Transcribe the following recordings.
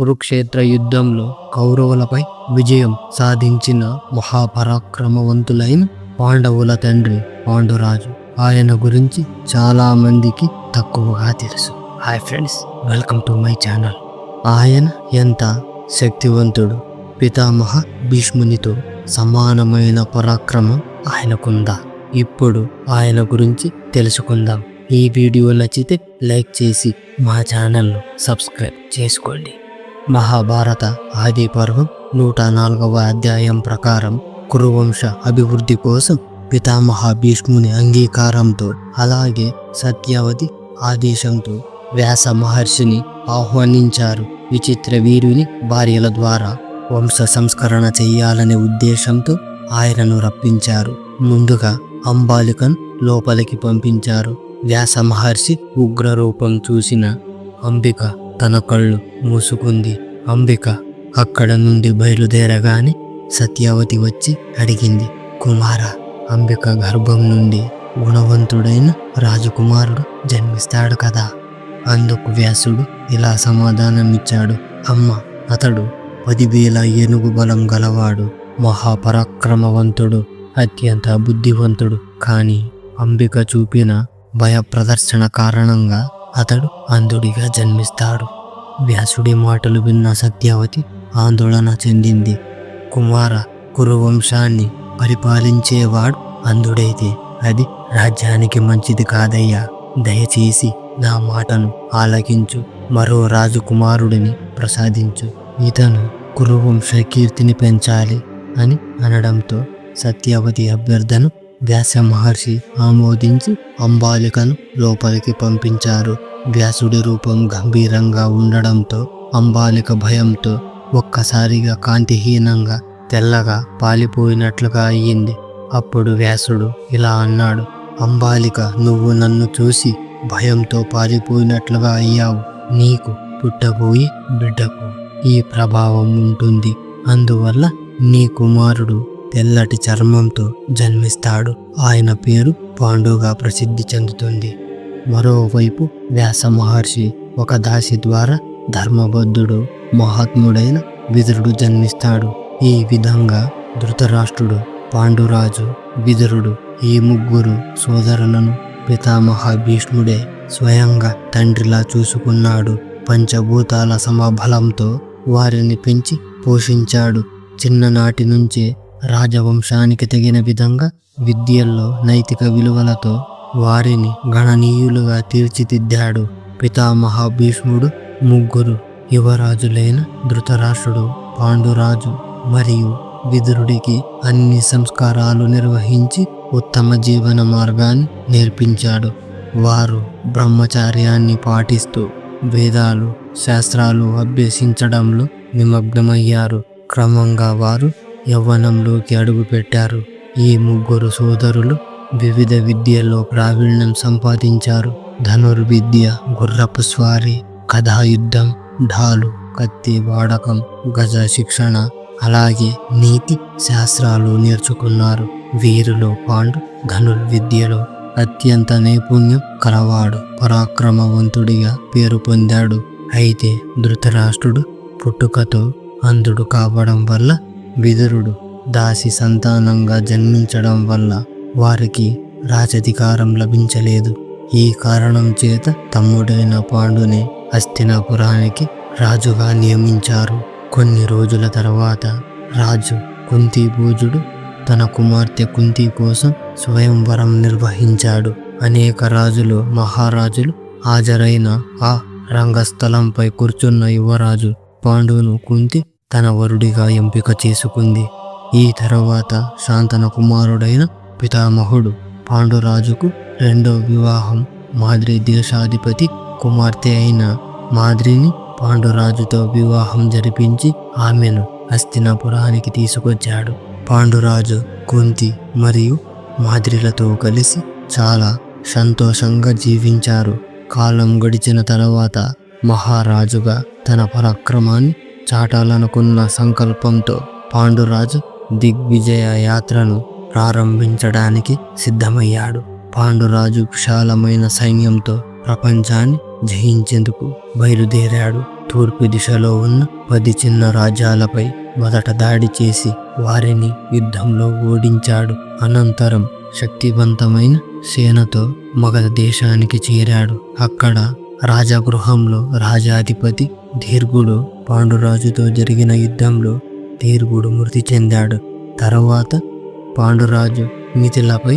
కురుక్షేత్ర యుద్ధంలో కౌరవులపై విజయం సాధించిన మహాపరాక్రమవంతులైన పాండవుల తండ్రి పాండురాజు. ఆయన గురించి చాలా మందికి తక్కువగా తెలుసు. Hi friends, welcome to my channel. ఆయన ఎంత శక్తివంతుడు. పితామహ భీష్మునితో సమానమైన పరాక్రమం ఆయనకుందా? ఇప్పుడు ఆయన గురించి తెలుసుకుందాం. ఈ వీడియో నచ్చితే లైక్ చేసి మా ఛానల్ను సబ్స్క్రైబ్ చేసుకోండి. మహాభారత ఆది పర్వం 104వ అధ్యాయం ప్రకారం కురువంశ అభివృద్ధి కోసం పితామహ భీష్ముని అంగీకారంతో, అలాగే సత్యవతి ఆదేశంతో వ్యాస మహర్షిని ఆహ్వానించారు. విచిత్ర వీరుని భార్యల ద్వారా వంశ సంస్కరణ చెయ్యాలనే ఉద్దేశంతో ఆయనను రప్పించారు. ముందుగా అంబాలికను లోపలికి పంపించారు. వ్యాస మహర్షి ఉగ్రరూపం చూసిన అంబిక తన కళ్ళు మూసుకుంది. అంబిక అక్కడ నుండి బయలుదేరగానే సత్యవతి వచ్చి అడిగింది, కుమార, అంబిక గర్భం నుండి గుణవంతుడైన రాజకుమారుడు జన్మిస్తాడు కదా? అందుకు వ్యాసుడు ఇలా సమాధానమిచ్చాడు, అమ్మ, అతడు 10,000 ఏనుగు బలం గలవాడు, మహాపరాక్రమవంతుడు, అత్యంత బుద్ధివంతుడు. కానీ అంబిక చూపిన భయ ప్రదర్శన కారణంగా అతడు అంధుడిగా జన్మిస్తాడు. వ్యాసుడి మాటలు విన్న సత్యవతి ఆందోళన చెందింది. కుమార, కురువంశాన్ని పరిపాలించేవాడు అంధుడైతే అది రాజ్యానికి మంచిది కాదయ్యా. దయచేసి నా మాటను ఆలకించు. మరో రాజకుమారుడిని ప్రసాదించు. ఇతను కురువంశ కీర్తిని పెంచాలి అని అనడంతో సత్యవతి అభ్యర్థన వ్యాస మహర్షి ఆమోదించి అంబాలికను లోపలికి పంపించారు. వ్యాసుడి రూపం గంభీరంగా ఉండడంతో అంబాలిక భయంతో ఒక్కసారిగా కాంతిహీనంగా తెల్లగా పాలిపోయినట్లుగా అయ్యింది. అప్పుడు వ్యాసుడు ఇలా అన్నాడు, అంబాలిక, నువ్వు నన్ను చూసి భయంతో పారిపోయినట్లుగా అయ్యావు. నీకు పుట్టబోయి బిడ్డకు ఈ ప్రభావం ఉంటుంది. అందువల్ల నీ కుమారుడు తెల్లటి చర్మంతో జన్మిస్తాడు. ఆయన పేరు పాండుగా ప్రసిద్ధి చెందుతుంది. మరోవైపు వ్యాస మహర్షి ఒక దాసి ద్వారా ధర్మబద్ధుడు, మహాత్ముడైన విదురుడు జన్మిస్తాడు. ఈ విధంగా ధృతరాష్ట్రుడు, పాండురాజు, విదురుడు ఈ ముగ్గురు సోదరులను పితామహ భీష్ముడే స్వయంగా తండ్రిలా చూసుకున్నాడు. పంచభూతాల సమబలంతో వారిని పెంచి పోషించాడు. చిన్ననాటి నుంచే రాజవంశానికి తగిన విధంగా విద్యల్లో నైతిక విలువలతో వారిని గణనీయులుగా తీర్చిదిద్దాడు. పితామహ భీష్ముడు ముగ్గురు యువరాజులైన ధృతరాష్ట్రుడు, పాండురాజు మరియు విదురుడికి అన్ని సంస్కారాలు నిర్వహించి ఉత్తమ జీవన మార్గాన్ని నేర్పించాడు. వారు బ్రహ్మచార్యాన్ని పాటిస్తూ వేదాలు, శాస్త్రాలు అభ్యసించడంలో నిమగ్నమయ్యారు. క్రమంగా వారు యవ్వనంలోకి అడుగుపెట్టారు. ఈ ముగ్గురు సోదరులు వివిధ విద్యల్లో ప్రావీణ్యం సంపాదించారు. ధనుర్విద్య, గుర్రపు స్వారీ, కథాయుద్ధం, ఢాలు, కత్తి వాడకం, గజ శిక్షణ, అలాగే నీతి శాస్త్రాలు నేర్చుకున్నారు. వీరిలో పాండు ధనుర్విద్యలో అత్యంత నైపుణ్యం కలవాడు, పరాక్రమవంతుడిగా పేరు పొందాడు. అయితే ధృతరాష్ట్రుడు పుట్టుకతో అంధుడు కావడం వల్ల, విదురుడు దాసి సంతానంగా జన్మించడం వల్ల వారికి రాజధికారం లభించలేదు. ఈ కారణం చేత తమ్ముడైన పాండుని హస్తినాపురానికి రాజుగా నియమించారు. కొన్ని రోజుల తర్వాత రాజు కుంతిభోజుడు తన కుమార్తె కుంతి కోసం స్వయంవరం నిర్వహించాడు. అనేక రాజులు, మహారాజులు హాజరైన ఆ రంగస్థలంపై కూర్చున్న యువరాజు పాండును కుంతి తన వరుడిగా ఎంపిక చేసుకుంది. ఈ తర్వాత శాంతన కుమారుడైన పితామహుడు పాండురాజుకు రెండో వివాహం మాద్రి దేశాధిపతి కుమార్తె అయిన మాద్రిని పాండురాజుతో వివాహం జరిపించి ఆమెను హస్తినాపురానికి తీసుకొచ్చాడు. పాండురాజు కుంతి మరియు మాద్రిలతో కలిసి చాలా సంతోషంగా జీవించారు. కాలం గడిచిన తర్వాత మహారాజుగా తన పరాక్రమాన్ని చాటాలనుకున్న సంకల్పంతో పాండురాజు దిగ్విజయ యాత్రను ప్రారంభించడానికి సిద్ధమయ్యాడు. పాండురాజు విశాలమైన సైన్యంతో ప్రపంచాన్ని జయించేందుకు బయలుదేరాడు. తూర్పు దిశలో ఉన్న 10 చిన్న రాజ్యాలపై మొదట దాడి చేసి వారిని యుద్ధంలో ఓడించాడు. అనంతరం శక్తివంతమైన సేనతో మగధ దేశానికి చేరాడు. అక్కడ రాజగృహంలో రాజాధిపతి దీర్ఘుడు పాండురాజుతో జరిగిన యుద్ధంలో దీర్ఘుడు మృతి చెందాడు. తర్వాత పాండురాజు మిథిలపై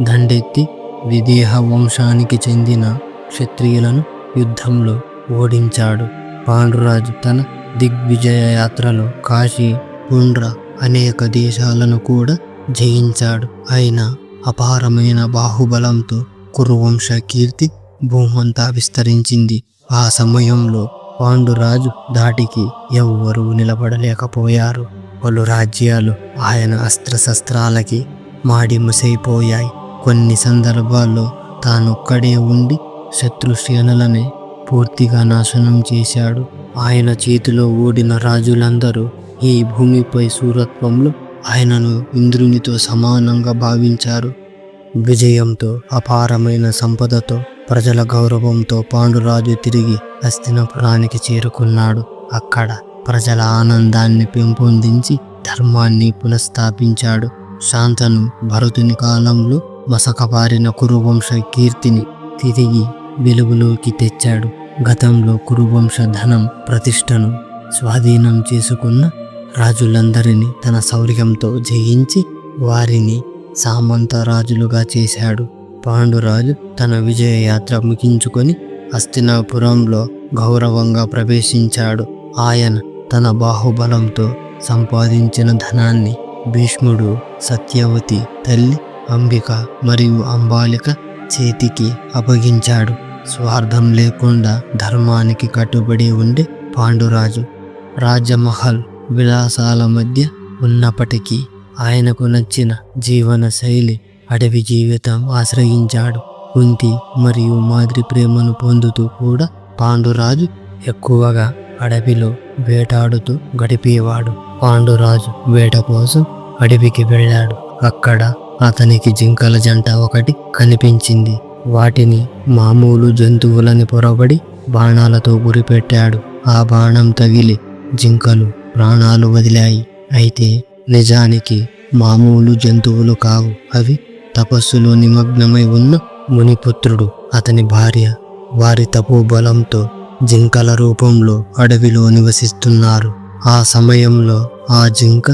దండెత్తి విదేహ వంశానికి చెందిన క్షత్రియులను యుద్ధంలో ఓడించాడు. పాండురాజు తన దిగ్విజయ యాత్రలో కాశీ, పుండ్ర అనేక దేశాలను కూడా జయించాడు. అయినా అపారమైన బాహుబలంతో కురువంశ కీర్తి భూమంతా విస్తరించింది. ఆ సమయంలో పాండురాజు ధాటికి ఎవ్వరూ నిలబడలేకపోయారు. పలు రాజ్యాలు ఆయన అస్త్రశస్త్రాలకి మాడిమసైపోయాయి. కొన్ని సందర్భాల్లో తానొక్కడే ఉండి శత్రుసేనలనే పూర్తిగా నాశనం చేశాడు. ఆయన చేతిలో ఓడిన రాజులందరూ ఈ భూమిపై శూరత్వంలో ఆయనను ఇంద్రునితో సమానంగా భావించారు. విజయంతో, అపారమైన సంపదతో, ప్రజల గౌరవంతో పాండురాజు తిరిగి హస్తినాపురానికి చేరుకున్నాడు. అక్కడ ప్రజల ఆనందాన్ని పెంపొందించి ధర్మాన్ని పునఃస్థాపించాడు. శాంతను భరతుని కాలంలో మసకబారిన కురువంశ కీర్తిని తిరిగి వెలుగులోకి తెచ్చాడు. గతంలో కురువంశ ధనం, ప్రతిష్టను స్వాధీనం చేసుకున్న రాజులందరినీ తన శౌర్యంతో జయించి వారిని సామంత రాజులుగా చేశాడు. పాండురాజు తన విజయ యాత్ర ముగించుకొని హస్తినాపురంలో గౌరవంగా ప్రవేశించాడు. ఆయన తన బాహుబలంతో సంపాదించిన ధనాన్ని భీష్ముడు, సత్యవతి తల్లి అంబిక మరియు అంబాలిక చేతికి అప్పగించాడు. స్వార్థం లేకుండా ధర్మానికి కట్టుబడి ఉండే పాండురాజు రాజమహల్ విలాసాల మధ్య ఉన్నప్పటికీ ఆయనకు నచ్చిన జీవన శైలి, అడవి జీవితం ఆశ్రయించాడు. కుంతి మరియు మాద్రి ప్రేమను పొందుతూ కూడా పాండురాజు ఎక్కువగా అడవిలో వేటాడుతూ గడిపేవాడు. పాండురాజు వేట కోసం అడవికి వెళ్ళాడు. అక్కడ అతనికి జింకల జంట ఒకటి కనిపించింది. వాటిని మామూలు జంతువులని పొరబడి బాణాలతో గురిపెట్టాడు. ఆ బాణం తగిలి జింకలు ప్రాణాలు వదిలాయి. అయితే నిజానికి మామూలు జంతువులు కావు అవి. తపస్సులో నిమగ్నమై ఉన్న మునిపుత్రుడు, అతని భార్య వారి తపోబలంతో జింకల రూపంలో అడవిలో నివసిస్తున్నారు. ఆ సమయంలో ఆ జింక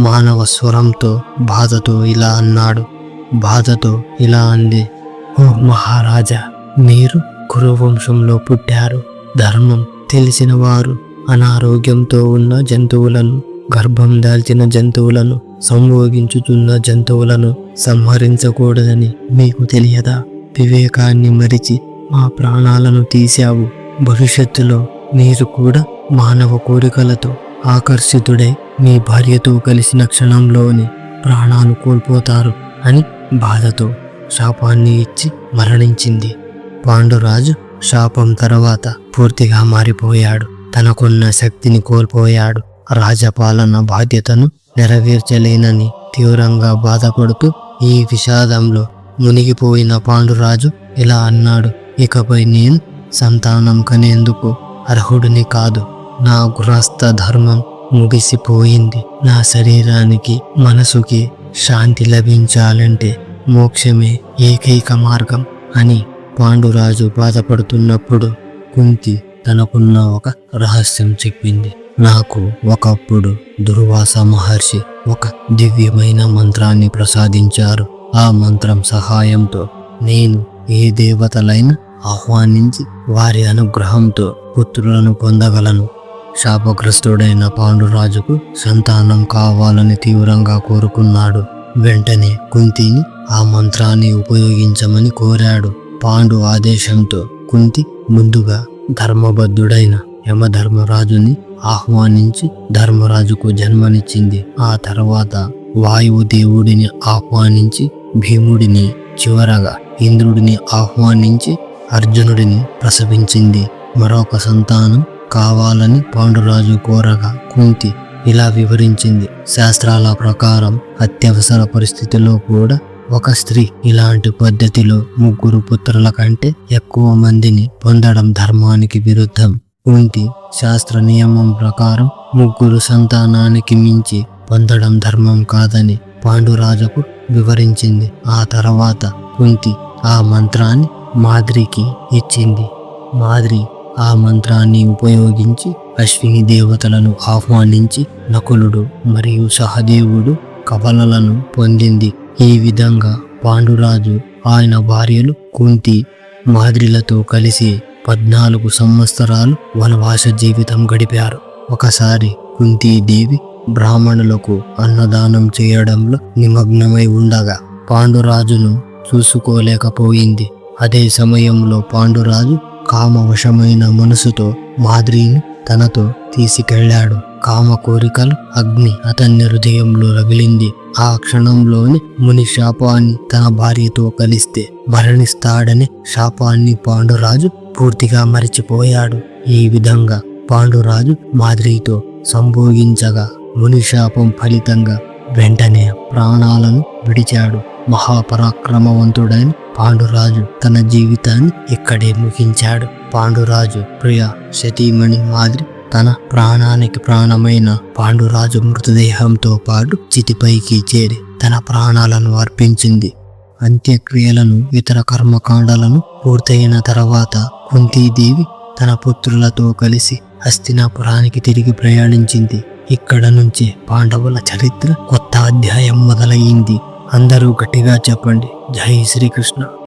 మానవ స్వరంతో బాధతో ఇలా అన్నాడు. బాధతో ఇలా అంది, ఓ మహారాజా, మీరు కురువంశంలో పుట్టారు. ధర్మం తెలిసిన వారు అనారోగ్యంతో ఉన్న జంతువులను, గర్భం దాల్చిన జంతువులను, సంభోగించుతున్న జంతువులను సంహరించకూడదని మీకు తెలియదా? వివేకాన్ని మరిచి మా ప్రాణాలను తీశావు. భవిష్యత్తులో మీరు కూడా మానవ కోరికలతో ఆకర్షితుడై మీ భార్యతో కలిసిన క్షణంలోని ప్రాణాలు కోల్పోతారు అని బాధతో శాపాన్ని ఇచ్చి మరణించింది. పాండురాజు శాపం తర్వాత పూర్తిగా మారిపోయాడు. తనకున్న శక్తిని కోల్పోయాడు. రాజపాలన బాధ్యతను నెరవేర్చలేనని తీవ్రంగా బాధపడుతూ ఈ విషాదంలో మునిగిపోయిన పాండురాజు ఇలా అన్నాడు, ఇకపై నేను సంతానం కనేందుకు అర్హుడిని కాదు. నా గృహస్థ ధర్మం ముగిసిపోయింది. నా శరీరానికి, మనసుకి శాంతి లభించాలంటే మోక్షమే ఏకైక మార్గం అని పాండురాజు బాధపడుతున్నప్పుడు కుంతి తనకున్న ఒక రహస్యం చెప్పింది. నాకు ఒకప్పుడు దుర్వాస మహర్షి ఒక దివ్యమైన మంత్రాన్ని ప్రసాదించారు. ఆ మంత్రం సహాయంతో నేను ఏ దేవతలైనా ఆహ్వానించి వారి అనుగ్రహంతో పుత్రులను పొందగలను. శాపగ్రస్తుడైన పాండురాజుకు సంతానం కావాలని తీవ్రంగా కోరుకున్నాడు. వెంటనే కుంతిని ఆ మంత్రాన్ని ఉపయోగించమని కోరాడు. పాండు ఆదేశంతో కుంతి ముందుగా ధర్మబద్ధుడైన యమధర్మరాజుని ఆహ్వానించి ధర్మరాజుకు జన్మనిచ్చింది. ఆ తర్వాత వాయుదేవుడిని ఆహ్వానించి భీముడిని, చివరగా ఇంద్రుడిని ఆహ్వానించి అర్జునుడిని ప్రసవించింది. మరొక సంతానం కావాలని పాండురాజు కోరగా కుంతి ఇలా వివరించింది. శాస్త్రాల ప్రకారం అత్యవసర పరిస్థితిలో కూడా ఒక స్త్రీ ఇలాంటి పద్ధతిలో 3 పుత్రుల కంటే ఎక్కువ మందిని పొందడం ధర్మానికి విరుద్ధం. కుంతి శాస్త్ర నియమం ప్రకారం 3 సంతానానికి మించి పొందడం ధర్మం కాదని పాండురాజుకు వివరించింది. ఆ తర్వాత కుంతి ఆ మంత్రాన్ని మాద్రికి ఇచ్చింది. మాద్రి ఆ మంత్రాన్ని ఉపయోగించి అశ్విని దేవతలను ఆహ్వానించి నకులుడు మరియు సహదేవుడు కవలలను పొందింది. ఈ విధంగా పాండురాజు ఆయన భార్యలు కుంతి మాద్రిలతో కలిసి 14 సంవత్సరాలు వనవాస జీవితం గడిపారు. ఒకసారి కుంతీదేవి బ్రాహ్మణులకు అన్నదానం చేయడంలో నిమగ్నమై ఉండగా పాండురాజును చూసుకోలేకపోయింది. అదే సమయంలో పాండురాజు కామవశమైన మనసుతో మాద్రిని తనతో తీసుకెళ్లాడు. కామ కోరికలు అగ్ని అతని హృదయంలో రగిలింది. ఆ క్షణంలోని ముని శాపాన్ని తన భార్యతో కలిస్తే మరణిస్తాడని శాపాన్ని పాండురాజు పూర్తిగా మరిచిపోయాడు. ఈ విధంగా పాండురాజు మాద్రితో సంభోగించగా ముని శాపం ఫలితంగా వెంటనే ప్రాణాలను విడిచాడు. మహాపరాక్రమవంతుడైన పాండురాజు తన జీవితాన్ని ఇక్కడే ముగించాడు. పాండురాజు ప్రియ సతీమణి మాద్రి తన ప్రాణానికి ప్రాణమైన పాండురాజు మృతదేహంతో పాటు చితిపైకి చేరి తన ప్రాణాలను అర్పించింది. అంత్యక్రియలను ఇతర కర్మకాండాలను పూర్తయిన తర్వాత కుంతీదేవి తన పుత్రులతో కలిసి హస్తినాపురానికి తిరిగి ప్రయాణించింది. ఇక్కడ నుంచి పాండవుల చరిత్ర కొత్త అధ్యాయం మొదలయ్యింది. అందరూ గట్టిగా చెప్పండి, జై శ్రీకృష్ణ.